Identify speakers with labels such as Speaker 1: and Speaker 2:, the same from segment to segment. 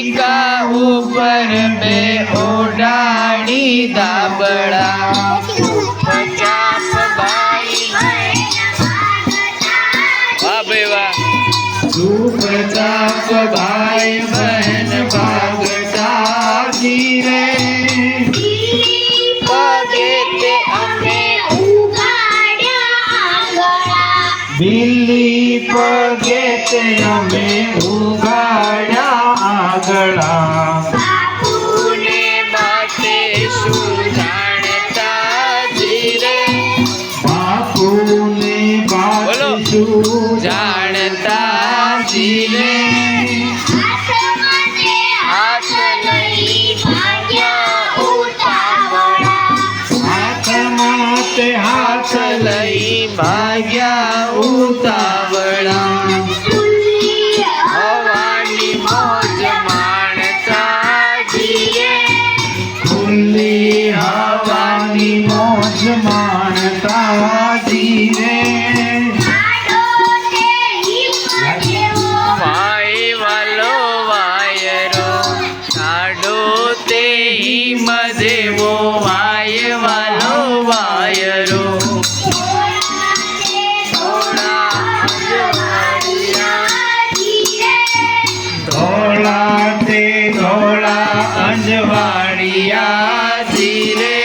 Speaker 1: હિંચકા ઉપર બે ઓઢાડી દાબડા ચાપ ભાઈ વાહ ભાઈ વાહ ચૂપચાપ ભાઈ બહેન ભાગતા ધીરે પગે તે અમે બિલ્લી પગે તે અમે ઉગાડ્યા આગળા બાપુને બાતે શું જાણતા ધીરે બાપુને બાતે શું જાણતા ધીરે હાથ લઈ ભાગ્યા ઉતાવળા હાથમાં તે હાથ લઈ ભાગ્યા ઉતાવળા હવાની મોજ માણતા ધીરે ખુલ્લી હવાની મોજ માણતા ધીરે વાય વાલો વાયરો કાઢો તે હિમ જેવો વાય વાલો વાયરો ધોળા અંજવાડિયા ધીરે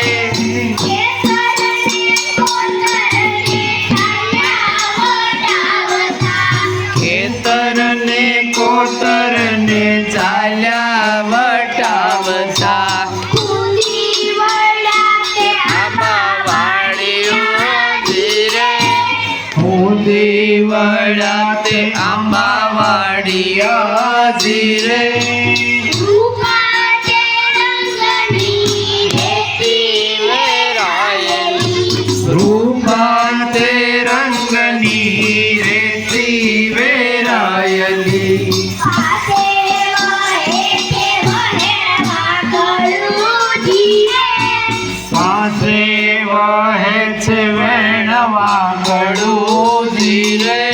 Speaker 1: ખેતરને કોતરને ચાલ્યા વટાવતા આંબા વાડીઓ ધીરે ઊંધી વડા તે આંબા વાડિયા ધીરે રૂપા તે રંગની રેતી વેરાયલી પાસે વહે છે વેણવા ગળું ધીરે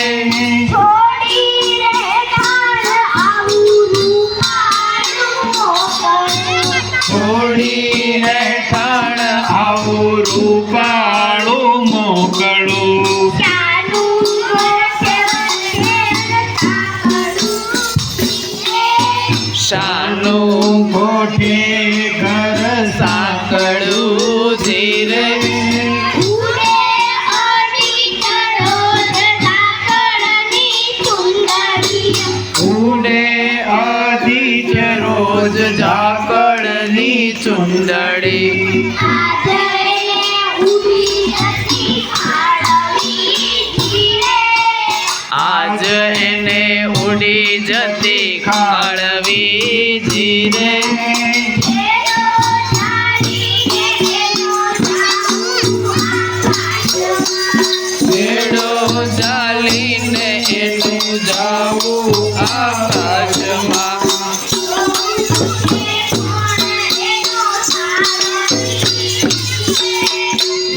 Speaker 1: થોડી રહેઠાણ આવું રૂપાળું મોકળું શાનું કોઠે ઘર સાંકળું ધીરે ઉડે અધીચ રોજ ઝાકળની ચુંદડી આજ એને ઉડી જતી ખાળવી ધીરે બેડો ચાલીને એનું જાવું આકાશમાં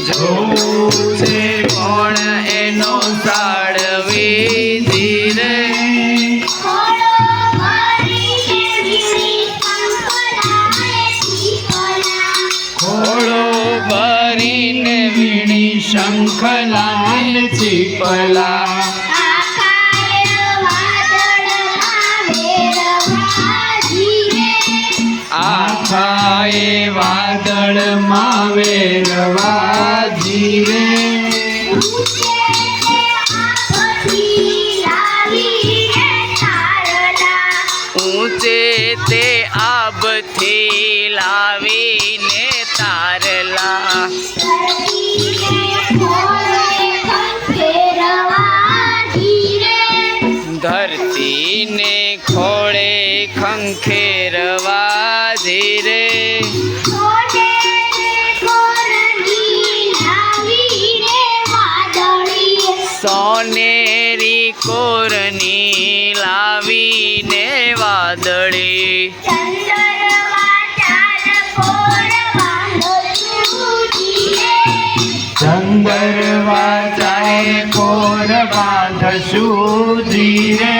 Speaker 1: જોવું છે કોણ એનો સાળવી ધીરે ખોળો ભરીને વીણી શંખલાલ ચીપલા આખાએ વાદળમાં વેરવા ધીરે ઊંચે તે આબથી લાવીને તારલા ધરતીને ખોળે ખંખેરવા ધીરે સોનેરી કોરની લાવીને વાદળી ચંદરવા ચાહે કોર બાંધશું ધીરે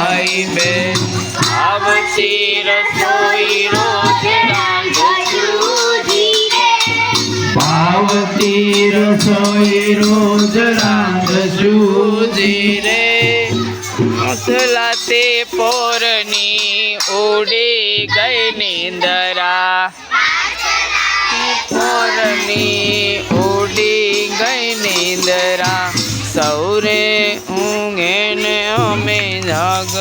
Speaker 1: ભાઈ બેન આવતી રસોઈ રોજ રાંધશું
Speaker 2: ભાવતી રસોઈ રોજ રાંધશું
Speaker 1: જીરે મસલા તે પોરની ઉડી ગઈ નિંદરા પોરની ઉડી ગઈ નિંદરા સૌરે ઊંઘે ને અમે જાગ